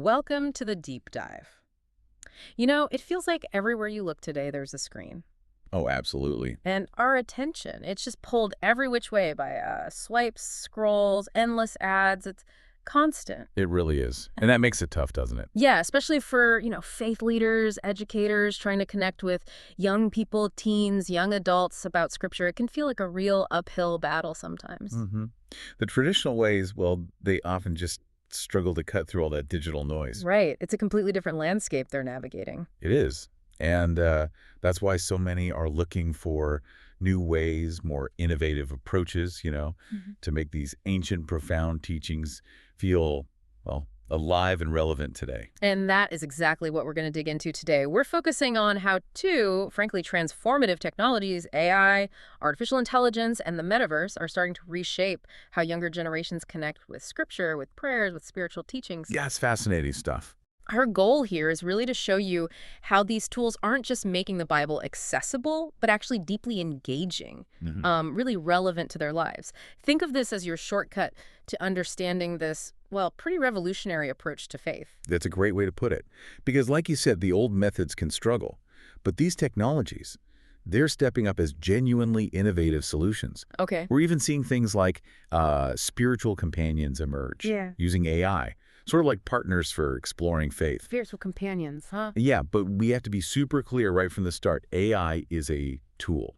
Welcome to the deep dive. You know, it feels like everywhere you look today, there's a screen. Oh, absolutely. And our attention, it's just pulled every which way by swipes, scrolls, endless ads. It's constant. It really is. And that makes it tough, doesn't it? Yeah, especially for, faith leaders, educators trying to connect with young people, teens, young adults about scripture. It can feel like a real uphill battle sometimes. hmm The traditional ways, well, they often just struggle to cut through all that digital noise. Right. It's a completely different landscape they're navigating. It is. And that's why so many are looking for new ways, more innovative approaches, to make these ancient, profound teachings feel, well, alive and relevant today. And that is exactly what we're going to dig into today. We're focusing on how two, frankly, transformative technologies, AI, artificial intelligence, and the metaverse are starting to reshape how younger generations connect with scripture, with prayers, with spiritual teachings. Yeah, it's fascinating stuff. Our goal here is really to show you how these tools aren't just making the Bible accessible, but actually deeply engaging, really relevant to their lives. Think of this as your shortcut to understanding this, well, pretty revolutionary approach to faith. That's a great way to put it. Because like you said, the old methods can struggle. But these technologies, they're stepping up as genuinely innovative solutions. Okay. We're even seeing things like spiritual companions emerge using AI, sort of like partners for exploring faith. Spiritual companions, huh? Yeah, but we have to be super clear right from the start. AI is a tool.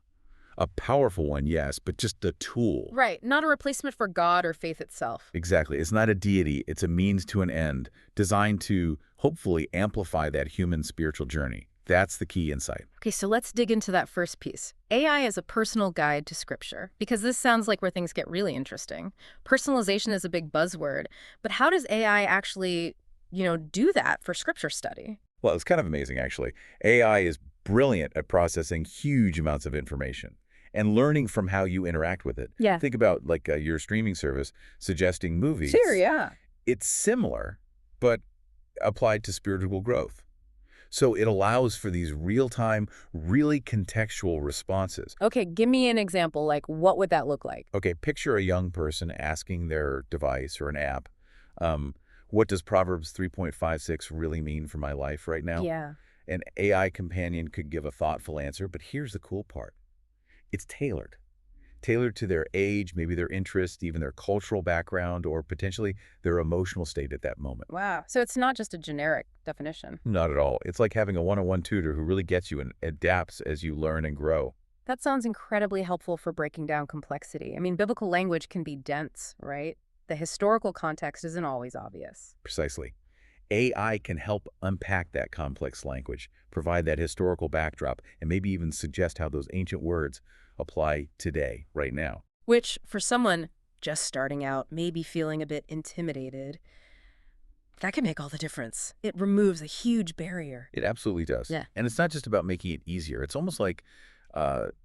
A powerful one, yes, but just a tool. Right, not a replacement for God or faith itself. Exactly. It's not a deity. It's a means to an end designed to hopefully amplify that human spiritual journey. That's the key insight. Okay, so let's dig into that first piece. AI as a personal guide to scripture, because this sounds like where things get really interesting. Personalization is a big buzzword, but how does AI actually, do that for scripture study? Well, it's kind of amazing, actually. AI is brilliant at processing huge amounts of information and learning from how you interact with it. Yeah. Think about like your streaming service suggesting movies. Sure, yeah. It's similar, but applied to spiritual growth. So it allows for these real-time, really contextual responses. Okay, give me an example. Like, what would that look like? Okay, picture a young person asking their device or an app, what does Proverbs 3.56 really mean for my life right now? Yeah. An AI companion could give a thoughtful answer, but here's the cool part. It's tailored. Tailored to their age, maybe their interest, even their cultural background, or potentially their emotional state at that moment. Wow. So it's not just a generic definition. Not at all. It's like having a one-on-one tutor who really gets you and adapts as you learn and grow. That sounds incredibly helpful for breaking down complexity. I mean, biblical language can be dense, right? The historical context isn't always obvious. Precisely. AI can help unpack that complex language, provide that historical backdrop, and maybe even suggest how those ancient words apply today, right now. Which, for someone just starting out, maybe feeling a bit intimidated, that can make all the difference. It removes a huge barrier. It absolutely does. Yeah. And it's not just about making it easier. It's almost like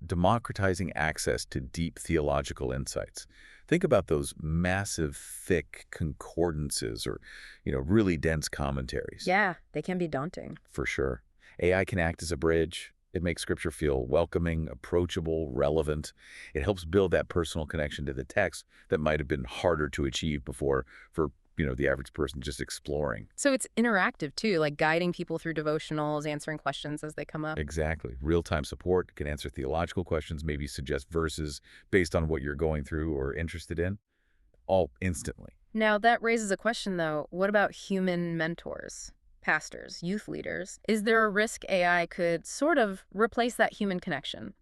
democratizing access to deep theological insights. Think about those massive, thick concordances or, really dense commentaries. Yeah, they can be daunting. For sure. AI can act as a bridge. It makes scripture feel welcoming, approachable, relevant. It helps build that personal connection to the text that might have been harder to achieve before for, the average person just exploring. So it's interactive, too, like guiding people through devotionals, answering questions as they come up. Exactly. Real-time support can answer theological questions, maybe suggest verses based on what you're going through or interested in, all instantly. Now, that raises a question, though. What about human mentors? Pastors, youth leaders? Is there a risk AI could sort of replace that human connection?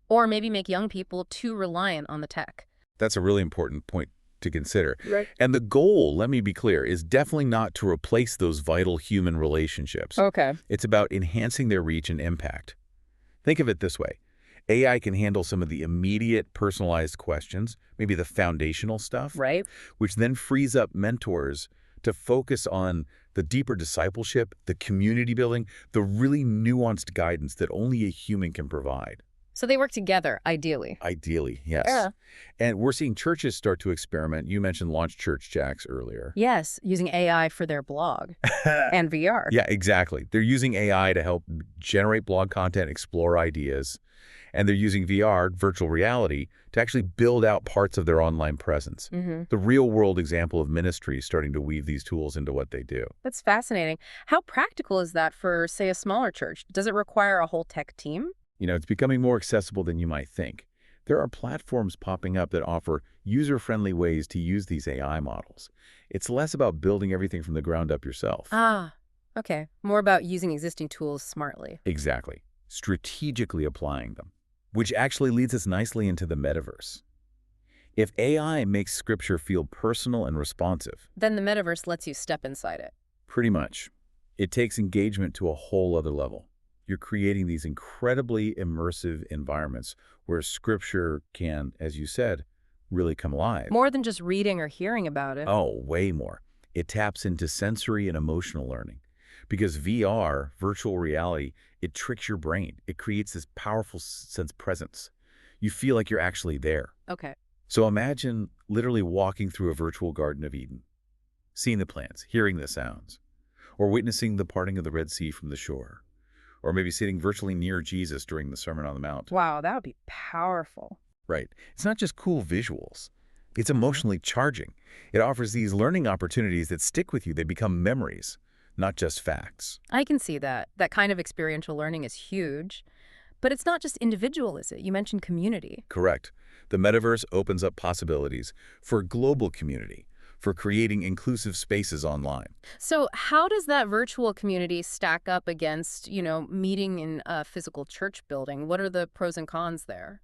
Or maybe make young people too reliant on the tech? That's a really important point to consider. Right. And the goal, let me be clear, is definitely not to replace those vital human relationships. Okay. It's about enhancing their reach and impact. Think of it this way. AI can handle some of the immediate personalized questions, maybe the foundational stuff, Right. which then frees up mentors to focus on the deeper discipleship, the community building, the really nuanced guidance that only a human can provide. So they work together, ideally. Ideally, yes. Yeah. And we're seeing churches start to experiment. You mentioned Launch Church Jacks earlier. Yes, using AI for their blog and VR. Yeah, exactly. They're using AI to help generate blog content, explore ideas, And they're using VR, virtual reality, to actually build out parts of their online presence. The real-world example of ministry starting to weave these tools into what they do. That's fascinating. How practical is that for, say, a smaller church? Does it require a whole tech team? It's becoming more accessible than you might think. There are platforms popping up that offer user-friendly ways to use these AI models. It's less about building everything from the ground up yourself. Ah, okay. More about using existing tools smartly. Exactly. Strategically applying them, which actually leads us nicely into the metaverse. If AI makes Scripture feel personal and responsive, Then the metaverse lets you step inside it. pretty much, it takes engagement to a whole other level. You're creating these incredibly immersive environments where Scripture can, as you said, really come alive. More than just reading or hearing about it. Oh, way more. It taps into sensory and emotional learning. Because VR, virtual reality, it tricks your brain. It creates this powerful sense of presence. You feel like you're actually there. Okay. So imagine literally walking through a virtual Garden of Eden, seeing the plants, hearing the sounds, or witnessing the parting of the Red Sea from the shore, or maybe sitting virtually near Jesus during the Sermon on the Mount. Wow, that would be powerful. Right. It's not just cool visuals. It's emotionally charging. It offers these learning opportunities that stick with you. They become memories, not just facts. I can see that. That kind of experiential learning is huge. But it's not just individual, is it? You mentioned community. Correct. The metaverse opens up possibilities for a global community, for creating inclusive spaces online. So how does that virtual community stack up against, meeting in a physical church building? What are the pros and cons there?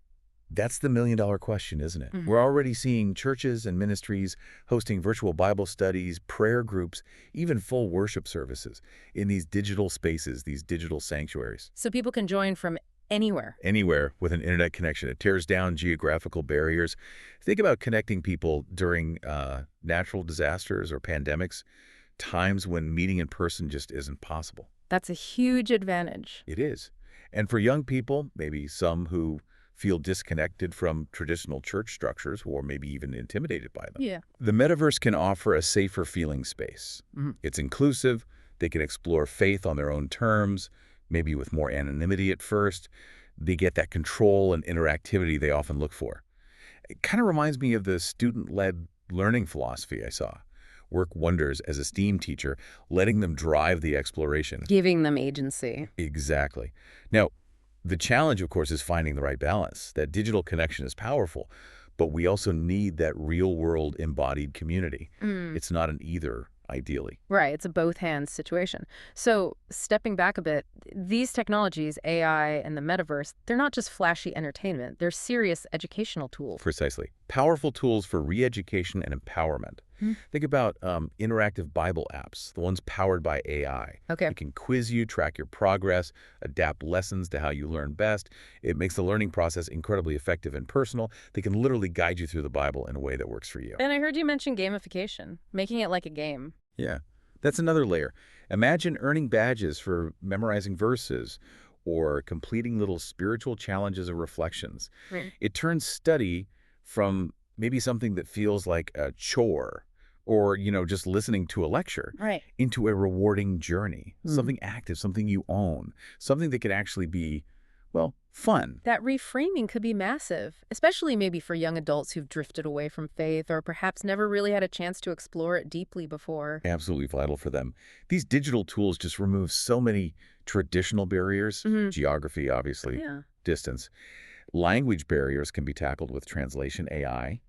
That's the million-dollar question, isn't it? We're already seeing churches and ministries hosting virtual Bible studies, prayer groups, even full worship services in these digital spaces, these digital sanctuaries. So people can join from anywhere. Anywhere with an internet connection. It tears down geographical barriers. Think about connecting people during natural disasters or pandemics, times when meeting in person just isn't possible. That's a huge advantage. It is. And for young people, maybe some who feel disconnected from traditional church structures or maybe even intimidated by them. Yeah. The metaverse can offer a safer feeling space. It's inclusive. They can explore faith on their own terms, maybe with more anonymity at first. They get that control and interactivity they often look for. It kind of reminds me of the student-led learning philosophy I saw. Work wonders as a STEAM teacher, letting them drive the exploration. Giving them agency. Exactly. Now, the challenge, of course, is finding the right balance. That digital connection is powerful, but we also need that real-world embodied community. It's not an either, ideally. Right. It's a both hands situation. So stepping back a bit, these technologies, AI and the metaverse, they're not just flashy entertainment. They're serious educational tools. Precisely. Powerful tools for re-education and empowerment. Think about interactive Bible apps, the ones powered by AI. Okay. It can quiz you, track your progress, adapt lessons to how you learn best. It makes the learning process incredibly effective and personal. They can literally guide you through the Bible in a way that works for you. And I heard you mention gamification, making it like a game. Yeah, that's another layer. Imagine earning badges for memorizing verses or completing little spiritual challenges or reflections. Right. It turns study from maybe something that feels like a chore or, just listening to a lecture Right. into a rewarding journey, something active, something you own, something that can actually be, well, fun. That reframing could be massive, especially maybe for young adults who've drifted away from faith or perhaps never really had a chance to explore it deeply before. Absolutely vital for them. These digital tools just remove so many traditional barriers, geography, obviously, Yeah. distance. Language barriers can be tackled with translation AI,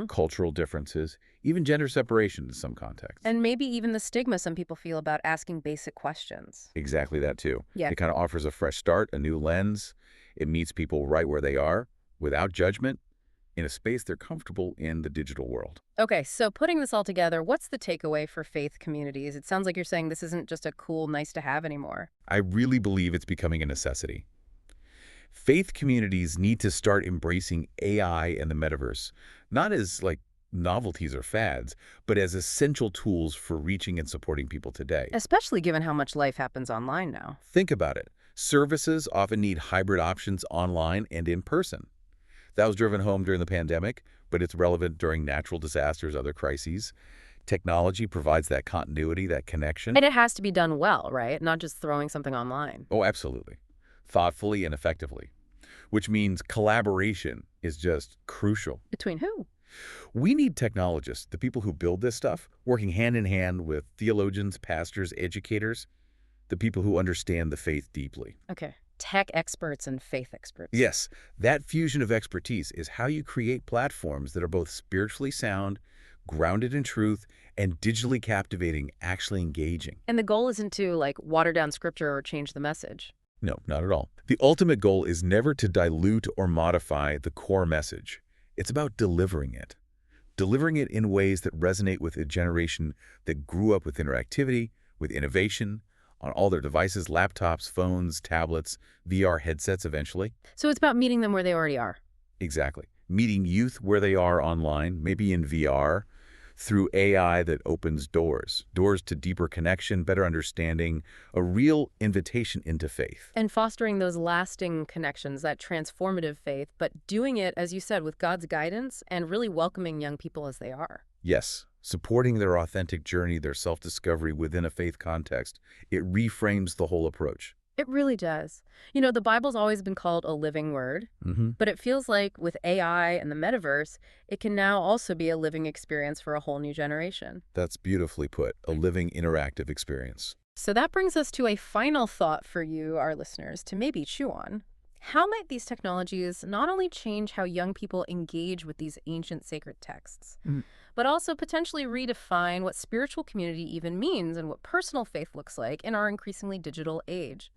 cultural differences, even gender separation in some contexts. And maybe even the stigma some people feel about asking basic questions. Exactly that, too. Yeah. It kind of offers a fresh start, a new lens. It meets people right where they are, without judgment, in a space they're comfortable in the digital world. Okay, so putting this all together, what's the takeaway for faith communities? It sounds like you're saying this isn't just a cool, nice to have anymore. I really believe it's becoming a necessity. Faith communities need to start embracing AI and the metaverse, not as novelties or fads, but as essential tools for reaching and supporting people today. Especially given how much life happens online now. Think about it. Services often need hybrid options online and in person. That was driven home during the pandemic, but it's relevant during natural disasters, other crises. Technology provides that continuity, that connection. And it has to be done well, right? Not just throwing something online. Oh, absolutely. Thoughtfully and effectively. which means collaboration is just crucial. Between who? We need technologists, the people who build this stuff, working hand in hand with theologians, pastors, educators, the people who understand the faith deeply. Okay. Tech experts and faith experts. Yes, that fusion of expertise is how you create platforms that are both spiritually sound, grounded in truth, and digitally captivating, actually engaging. And the goal isn't to, like, water down scripture or change the message. No, not at all. The ultimate goal is never to dilute or modify the core message. It's about delivering it. Delivering it in ways that resonate with a generation that grew up with interactivity, with innovation, on all their devices, laptops, phones, tablets, VR headsets eventually. So it's about meeting them where they already are. Exactly. Meeting youth where they are online, maybe in VR, through AI that opens doors to deeper connection, better understanding, a real invitation into faith. And fostering those lasting connections, that transformative faith, but doing it, as you said, with God's guidance and really welcoming young people as they are. Yes, supporting their authentic journey, their self-discovery within a faith context. It reframes the whole approach. It really does. You know, the Bible's always been called a living word, but it feels like with AI and the metaverse, it can now also be a living experience for a whole new generation. That's beautifully put, a living interactive experience. So that brings us to a final thought for you, our listeners, to maybe chew on. How might these technologies not only change how young people engage with these ancient sacred texts, but also potentially redefine what spiritual community even means and what personal faith looks like in our increasingly digital age?